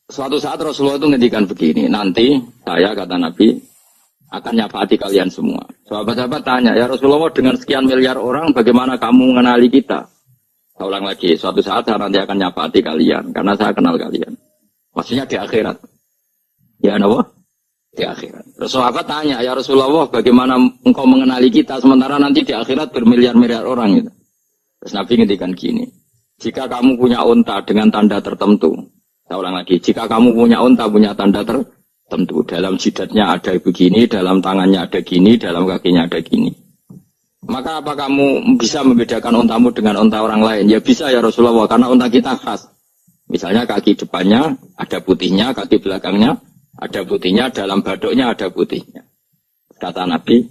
Suatu saat Rasulullah itu ngendikan begini, nanti saya kata Nabi akan nyafaati kalian semua. Sahabat-sahabat tanya, ya Rasulullah dengan sekian miliar orang bagaimana kamu mengenali kita? Saya ulang lagi, suatu saat saya nanti akan nyafaati kalian karena saya kenal kalian. Maksudnya di akhirat. Ya Nabi, di akhirat. Terus sahabat tanya, ya Rasulullah bagaimana engkau mengenali kita sementara nanti di akhirat bermiliar-miliar orang gitu. Terus Nabi ngendikan gini, jika kamu punya unta dengan tanda tertentu, saya ulang lagi, jika kamu punya unta punya tanda tertentu, dalam jidatnya ada begini, dalam tangannya ada gini, dalam kakinya ada gini. Maka apa kamu bisa membedakan untamu dengan unta orang lain? Ya bisa ya Rasulullah, karena unta kita khas. Misalnya kaki depannya ada putihnya, kaki belakangnya ada putihnya, dalam badoknya ada putihnya. Kata Nabi,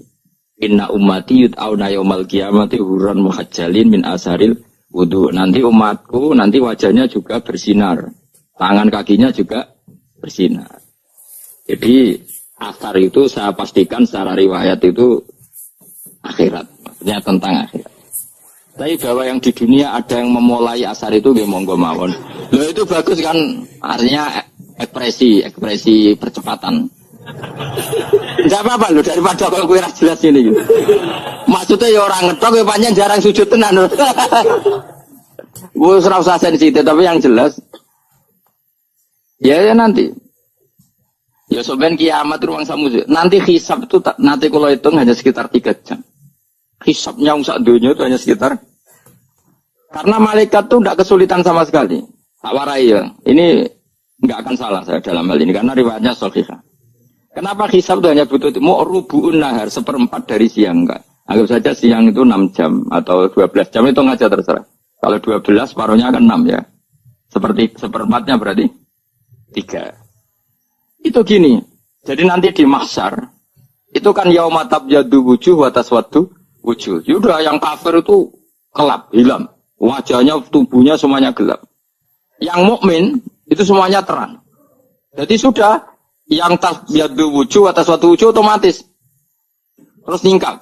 inna ummati yud'auna yaumal qiyamati hurran muhajjalin min asaril wudu. Nanti umatku, nanti wajahnya juga bersinar. Tangan kakinya juga bersinar. Jadi asar itu saya pastikan secara riwayat itu akhirat. Maksudnya tentang akhirat. Tapi bahwa yang di dunia ada yang memulai asar itu gak monggo mawon. Loh itu bagus kan, artinya ekspresi percepatan. Enggak apa-apa loh daripada kalau gue jelas ini. Maksudnya ya orang ngetok ya panjang jarang sujud tenan. Gue serau usah sensitif tapi yang jelas ya nanti. Ya soben kiamat ruang samu. Nanti hisab itu nanti kalau hitung hanya sekitar 3 jam. Hisabnya sak dunia itu hanya sekitar. Karena malaikat itu tidak kesulitan sama sekali. Tak warai ya. Ini nggak akan salah saya dalam hal ini karena riwayatnya sahihah. Kenapa hisab itu hanya butuh mau rubu'un nahar 1/4 dari siang enggak? Anggap saja siang itu 6 jam atau 12 jam itu aja terserah. Kalau 12 separuhnya kan 6 ya. Seperti 1/4-nya berarti 3. Itu gini. Jadi nanti di mahsyar itu kan yauma tabyaddu wujuh wa taswaddu wujuh. Yaudah yang kafir itu gelap, hilang. Wajahnya, tubuhnya semuanya gelap. Yang mukmin itu semuanya terang. Jadi sudah yang tabyaddu wujuh wa taswaddu wujuh otomatis terus ningkat.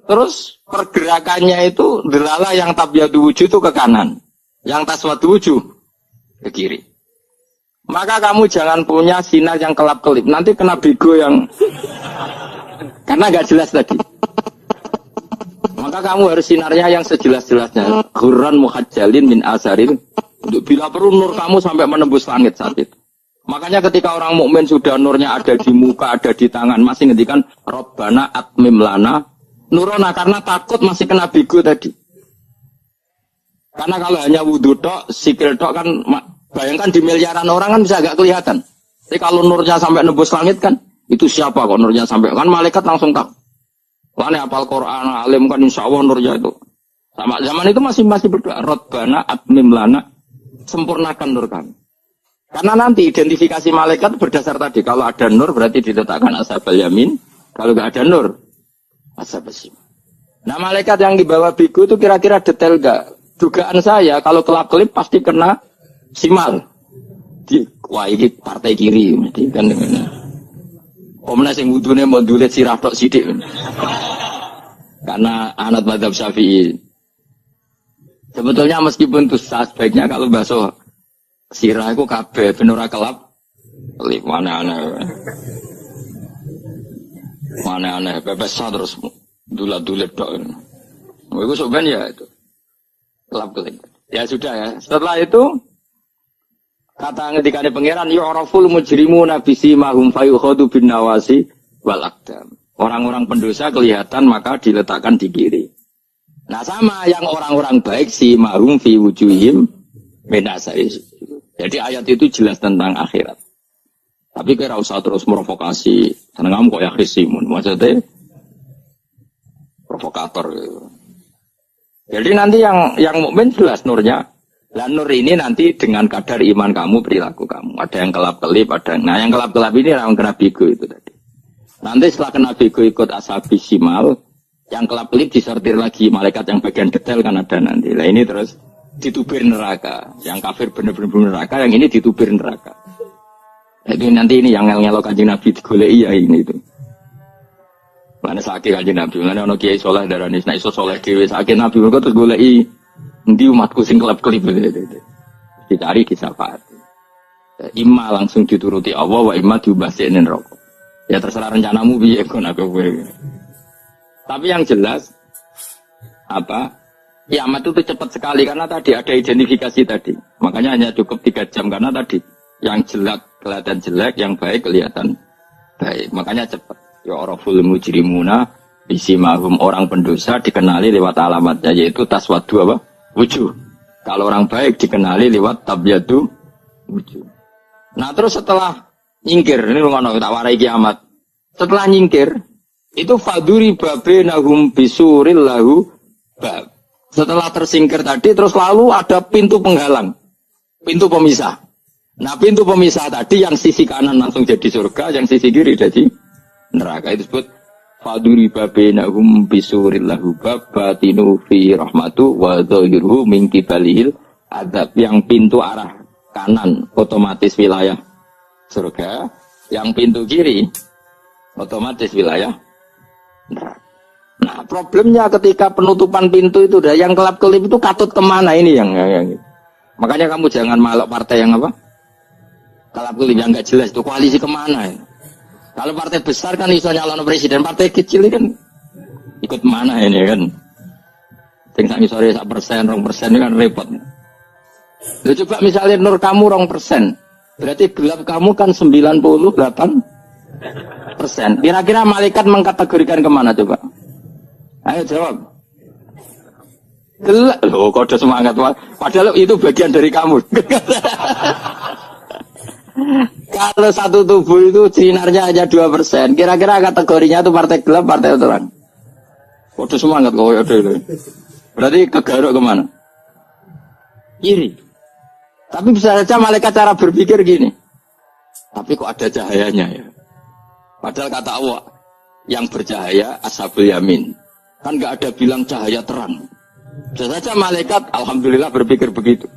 Terus pergerakannya itu delala yang tabyaddu wujuh itu ke kanan, yang taswaddu wujuh ke kiri. Maka kamu jangan punya sinar yang kelap-kelip. Nanti kena bego yang karena nggak jelas tadi. Maka kamu harus sinarnya yang sejelas-jelasnya. Hurran muhajjalin min asaril. Untuk bila perlu nur kamu sampai menembus langit saat itu. Makanya ketika orang mukmin sudah nurnya ada di muka, ada di tangan, masih ngendikan Rabbana atmim lana nurona karena takut masih kena bego tadi. Karena kalau hanya wudu tok, sikil tok kan bayangkan di miliaran orang kan bisa agak kelihatan. Tapi kalau nurnya sampai nembus langit kan, itu siapa kok nurnya sampai? Kan malaikat langsung tahu. Wah, hafal Quran, alim kan insya Allah nurnya itu. Sama zaman itu masih berdoa, Rabbana atmim lana, sempurnakan nur kami. Karena nanti identifikasi malaikat berdasar tadi. Kalau ada nur berarti diletakkan ashabal yamin. Kalau nggak ada nur, ashabal shimal. Nah malaikat yang dibawa biku itu kira-kira detail nggak? Dugaan saya kalau kelap-kelip pasti kena simal. Wah ini partai kiri. Kan omna sing wudune mau dulet sirah tok sithik. Karena anut mazhab Syafi'i. Sebetulnya meskipun itu sebaiknya kalau basuh sirah itu kabeh ben ora kelap. Mana aneh pepes terus dulat-dulet tok. Iku soben ya itu. Kelap-kelip. Ya sudah ya. Setelah itu kata ngendikane pangeran yu'raful mujrimuna bisimahum fayukhadu bin nawasi wal aqdam. Orang-orang pendosa kelihatan maka diletakkan di kiri. Nah sama yang orang-orang baik simahum fi wujuhim min asari. Jadi ayat itu jelas tentang akhirat. Tapi kira usah terus provokasi. Karena kamu kok ya krisimun. Maksudnya provokator. Jadi nanti yang mukmin jelas nurnya. Dan nur ini nanti dengan kadar iman kamu, perilaku kamu. Ada yang kelap-kelip, ada yang... Nah yang kelap-kelip ini yang kena bigo itu tadi. Nanti setelah kena bigo ikut ashabi simal, yang kelap-kelip disortir lagi. Malaikat yang bagian detail kan ada nanti. Nah ini terus ditubir neraka. Yang kafir benar-benar neraka, yang ini ditubir neraka. Jadi nanti ini yang ngel-ngelok kanjeng Nabi digoleki ya ini itu. Mana sakit kanjeng Nabi, mana ono kiai soleh darani, nek iso soleh dhewe sakit Nabi mergo terus goleki endi umatku sing kelap-kelip. dicari disafaati. Imma langsung dituruti Allah, wa imma diubahsinin rokok. Ya terserah rencanamu piye kon aku kowe. Tapi yang jelas apa? Kiamat itu cepat sekali karena tadi ada identifikasi tadi. Makanya hanya cukup 3 jam karena tadi yang jelek kelihatan jelek, yang baik kelihatan baik. Makanya cepat. Ya oraful mujrimuna bisimahum, orang pendosa dikenali lewat alamatnya yaitu taswadu apa? Wujuh. Kalau orang baik dikenali lewat tabyadu wujuh. Nah terus setelah nyingkir, ini ngono tak warai kiamat. Setelah nyingkir, itu faduri babenahum bisuril lahu bab. Setelah tersingkir tadi, terus lalu ada pintu penghalang, pintu pemisah. Nah pintu pemisah tadi yang sisi kanan langsung jadi surga, yang sisi kiri jadi neraka. Itu disebut faduri babenahum bisuril lahu bab batinu fi rahmatu wa dhahiruhu min kibalihil adab. Yang pintu arah kanan otomatis wilayah surga, yang pintu kiri otomatis wilayah neraka. Nah problemnya ketika penutupan pintu itu dah yang kelap-kelip itu katut kemana ini yang makanya kamu jangan malak partai yang apa kelap-kelip yang nggak jelas itu koalisi kemana ya. Kalau partai besar kan bisa nyalon presiden, partai kecil ini kan ikut mana ini kan tinggal sore 1%, 2% ini kan repot. Lu coba misalnya nur kamu 2%, berarti gelap kamu kan 98%. Kira-kira malaikat mengkategorikan kemana coba? Ayo jawab. Gelap. Loh, kode semangat. Padahal itu bagian dari kamu. Kalau satu tubuh itu sinarnya hanya 2%, kira-kira kategorinya itu partai gelap, partai terang. Kode semangat kok ya. Berarti kegaruk kemana? Kiri. Tapi bisa saja malaikat cara berpikir gini. Tapi kok ada cahayanya ya? Padahal kata Allah, yang bercahaya ashabul yamin. Kan nggak ada bilang cahaya terang. Bisa saja malaikat, alhamdulillah berpikir begitu.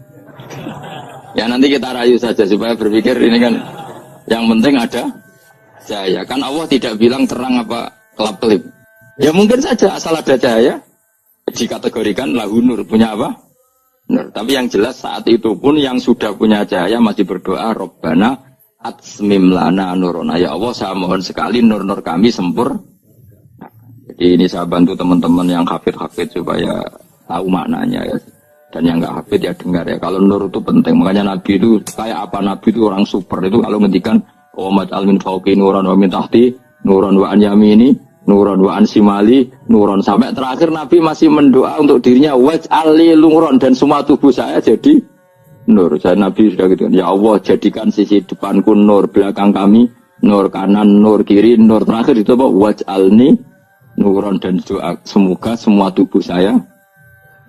Ya nanti kita rayu saja supaya berpikir ini kan, yang penting ada cahaya. Kan Allah tidak bilang terang apa kelap-kelip. Ya mungkin saja asal ada cahaya, dikategorikan lahu nur, punya apa? Nur. Tapi yang jelas saat itu pun yang sudah punya cahaya masih berdoa, Rabbana atsmim lana nurona. Ya Allah, saya mohon sekali nur-nur kami sempurna. Jadi ini saya bantu teman-teman yang hafid-hafid supaya tahu maknanya ya. Dan yang nggak hafid ya dengar ya. Kalau nur itu penting. Makanya Nabi itu kayak apa? Nabi itu orang super. Itu kalau ngendikan Muhammad al-min fauqi nuran wa min tahti nuran wa an yamini nuran wa an simali nuran. Sampai terakhir Nabi masih mendoa untuk dirinya waj'al li nuran, dan semua tubuh saya jadi nur. Saya Nabi sudah gitu. Ya Allah, jadikan sisi depanku nur, belakang kami nur, kanan nur, kiri nur, terakhir itu apa? Waj'alni nuron, dan doa semoga semua tubuh saya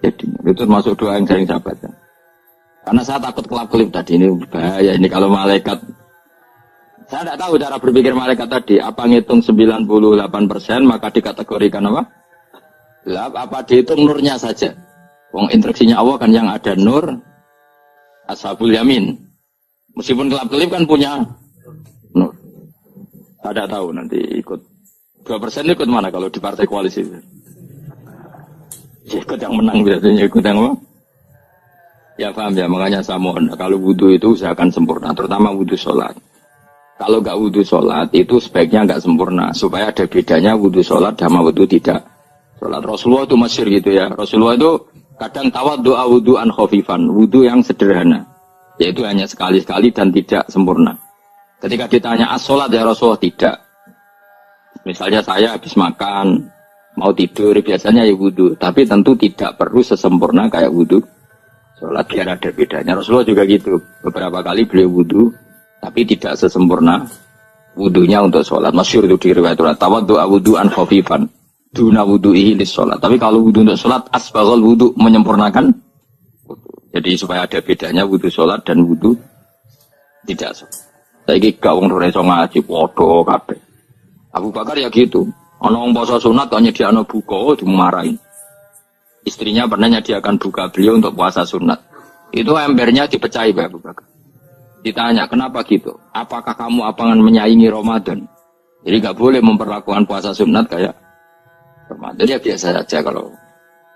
jadi nur. Itu termasuk doa yang sering saya baca. Karena saya takut kelap-kelip tadi, ini bahaya ini kalau malaikat. Saya tidak tahu cara berpikir malaikat tadi. Apa ngitung 98% maka dikategorikan apa? Gelap, apa dihitung nurnya saja? Wong instruksinya Allah kan yang ada nur ashabul yamin. Meskipun kelap-kelip kan punya nur. Saya tidak tahu nanti ikut 2% ikut mana kalau di partai koalisi? Ikut yang menang biasanya, ikut yang apa? Ya paham ya, makanya saya mohon kalau wudhu itu usahakan sempurna, terutama wudhu sholat. Kalau nggak wudhu sholat itu sebaiknya nggak sempurna, supaya ada bedanya wudhu sholat sama wudhu tidak sholat. Rasulullah itu masyhur gitu ya. Rasulullah itu kadang tawaddu'a wudhu'an khafifan, wudhu yang sederhana, yaitu hanya sekali-sekali dan tidak sempurna. Ketika ditanya as-sholat ya Rasulullah, tidak. Misalnya saya habis makan, mau tidur, biasanya ya wudhu. Tapi tentu tidak perlu sesempurna kayak wudhu sholat, biar ada bedanya. Rasulullah juga gitu. Beberapa kali beliau wudhu, tapi tidak sesempurna wudhunya untuk sholat. Masyhur itu di riwayat tawaddu'a wudhu'an khafifan duna wudhu'ihi lis sholat. Tapi kalau wudhu untuk sholat, asbaghal wudhu, menyempurnakan wudhu. Jadi supaya ada bedanya wudhu sholat dan wudhu tidak sholat. Saya gak wong reso ngaji, podo kabeh. Abu Bakar ya gitu. Ono wong poso sunat kok nyediakno buka dimarahin. Istrinya pernah nyediakan buka beliau untuk puasa sunat. Itu embernya dipecahi Pak Abu Bakar. Ditanya, kenapa gitu? Apakah kamu akan menyaingi Ramadan? Jadi nggak boleh memperlakukan puasa sunat kayak Ramadan. Ya biasa saja kalau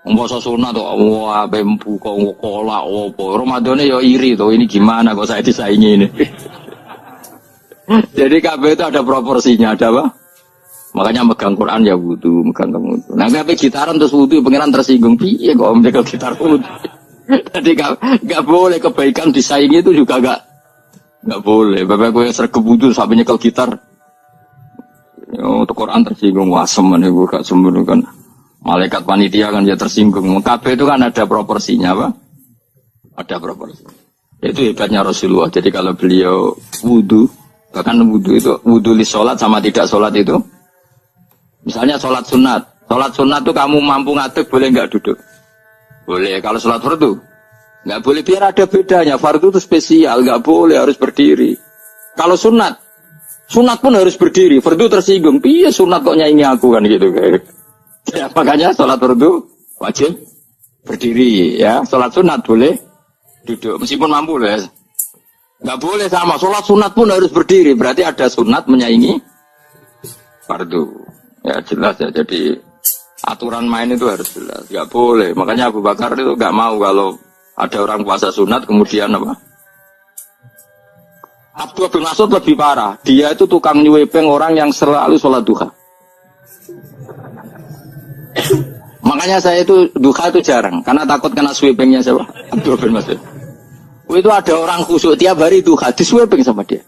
Puasa sunat tuh, wah, buka kolak, opo. Ramadannya ya iri tuh, ini gimana kok saya disaingi ini. Jadi kabeh itu ada proporsinya, ada apa? Makanya megang Quran ya wudu, megang wudu. Nah, kabeh gitaran terus wudu, pengiran tersinggung. Piye kok menjaga gitar wudu? Jadi gak boleh kebaikan disaingi itu juga gak boleh. Bapak gue sergap wudu sampai nyekel gitar. Untuk Quran tersinggung, wah semen ibu gak sembunyi kan. Malaikat panitia kan dia tersinggung. Kabeh itu kan ada proporsinya, apa? Ada proporsi. Itu hebatnya Rasulullah. Jadi kalau beliau wudu, bahkan wudu itu wudu li sholat sama tidak sholat itu. Misalnya sholat sunat. Sholat sunat itu kamu mampu ngadeg boleh nggak duduk? Boleh. Kalau sholat fardu nggak boleh, biar ada bedanya. Fardu itu spesial, nggak boleh, harus berdiri. Kalau sunat pun harus berdiri. Fardu tersinggung. Iya sunat kok nyanyi aku kan gitu kayak. Ya, makanya sholat fardu wajib berdiri ya. Sholat sunat boleh duduk meskipun mampu ya. Nggak boleh sama. Sholat sunat pun harus berdiri. Berarti ada sunat menyaingi fardu. Ya jelas ya. Jadi aturan main itu harus jelas. Nggak boleh. Makanya Abu Bakar itu nggak mau kalau ada orang puasa sunat kemudian apa? Abdullah bin Mas'ud lebih parah. Dia itu tukang nyuwepeng orang yang selalu sholat duha. Makanya saya itu duha itu jarang, karena takut kena sweepingnya siapa? Abdullah bin Mas'ud. Itu ada orang khusyuk tiap hari duha, di sweeping sama dia.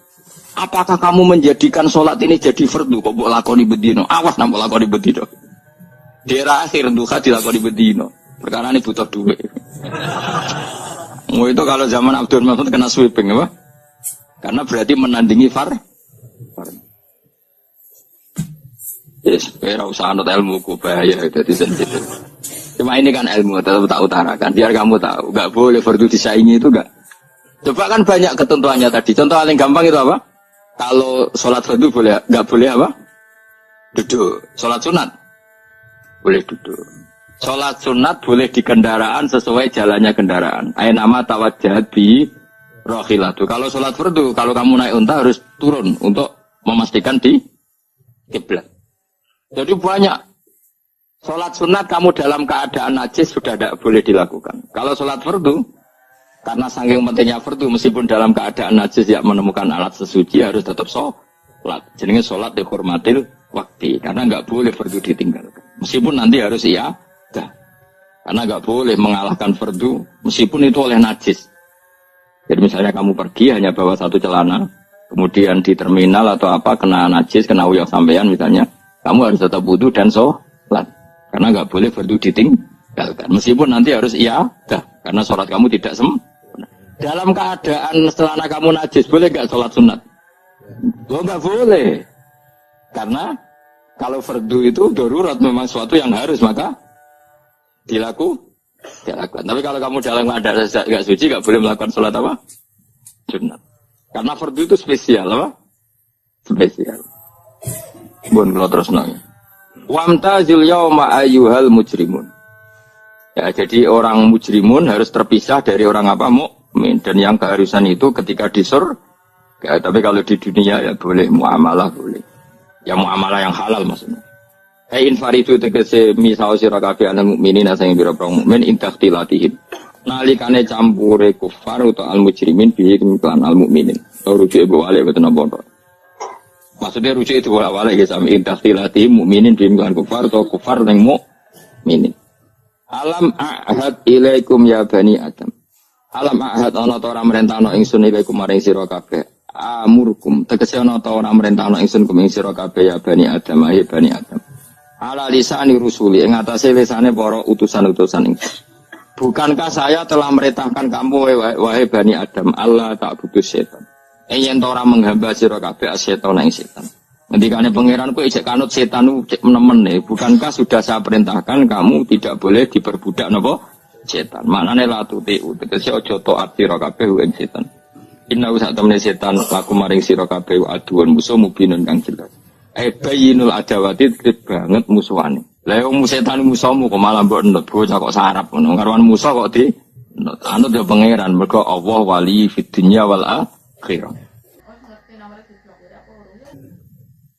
Apakah kamu menjadikan sholat ini jadi fardu? Kok buat lakoni bedino? Awas nak buat lakoni bedino. Di era akhir duha dilakoni bedino. Perkara ini butuh duit. Itu kalau zaman Abdullah bin Mas'ud kena sweeping apa? Karena berarti menandingi far. Yes, kira usah anut ilmu ku bahaya jadi sensitif. Cuma ini kan ilmu tetap tak utarakan biar kamu tahu, nggak boleh fardu disaingi itu nggak. Coba kan banyak ketentuannya tadi. Contoh paling gampang itu apa? Kalau sholat fardu boleh, nggak boleh apa? Duduk. Sholat sunat boleh duduk. Sholat sunat boleh di kendaraan sesuai jalannya kendaraan. Ayo nama tawajjahat bi rohilatu. Kalau sholat fardu, kalau kamu naik unta harus turun untuk memastikan di kiblat. Jadi banyak sholat sunat kamu dalam keadaan najis sudah tidak boleh dilakukan. Kalau sholat fardu, karena saking pentingnya fardu, meskipun dalam keadaan najis ya menemukan alat sesuci harus tetap sholat. Jadi sholat dihormatil waktu, karena nggak boleh fardu ditinggalkan. Meskipun nanti harus iya, karena nggak boleh mengalahkan fardu, meskipun itu oleh najis. Jadi misalnya kamu pergi hanya bawa satu celana, kemudian di terminal atau apa kena najis, kena uyah sampean misalnya. Kamu harus tetap wudu dan sholat. Karena nggak boleh fardu ditinggalkan. Meskipun nanti harus karena sholat kamu tidak sempurna. Dalam keadaan celana kamu najis, boleh nggak sholat sunat? Oh nggak boleh. Karena kalau fardu itu darurat memang suatu yang harus, maka dilakukan. Tapi kalau kamu dalam keadaan nggak suci, nggak boleh melakukan sholat apa? Sunat. Karena fardu itu spesial apa? Spesial. Bun kalau terus nanya. Wamtazil yauma ayyuhal mujrimun. Ya, jadi orang mujrimun harus terpisah dari orang apa? Mukmin. Dan yang keharusan itu ketika di surga. Tapi kalau di dunia ya boleh muamalah boleh. Ya muamalah yang halal maksudnya. Infaridu tegese misal sira kabeh ana mukminin sing biro mukmin intakhtilatihim. Nalikane campure kufar utawa al mujrimin bihi kelan al mukminin. Rujuk ibu wale boten apa. Maksudnya rujuk itu awalnya ya sami intakhtilati mukminin dengan kufar atau kufar dengan mukminin. Alam ahad ilaikum ya bani Adam. Alam ahad ana ta ora merentano ingsun ilaikum maring sira kabeh. Amurkum tegese ana ta ora merentano ingsun kuming sira kabeh ya bani Adam ya bani Adam. Ala lisani rusuli ing atase lisane para utusan-utusan ingsun. Bukankah saya telah merintahkan kamu wahai bani Adam Allah tak butuh setan. Yen ora menghamba sira kabeh setan ing setan. Ngendikane pangeran kowe ijek kanut setan ku cek menemen. Bukankah sudah saya perintahkan kamu tidak boleh diperbudak napa setan. Maknane la tuti tegese aja taat sira kabeh ing setan. Inna sak temene setan laku maring sira kabeh aduan musuh mubinun kang jelas. Bayinul adawati banget musuhane. Lah wong setan musuhmu kok malah mbok enut bocah kok sarap ngono. Karuan musuh kok di anut ya pangeran mergo Allah wali fid dunya wal akhirah.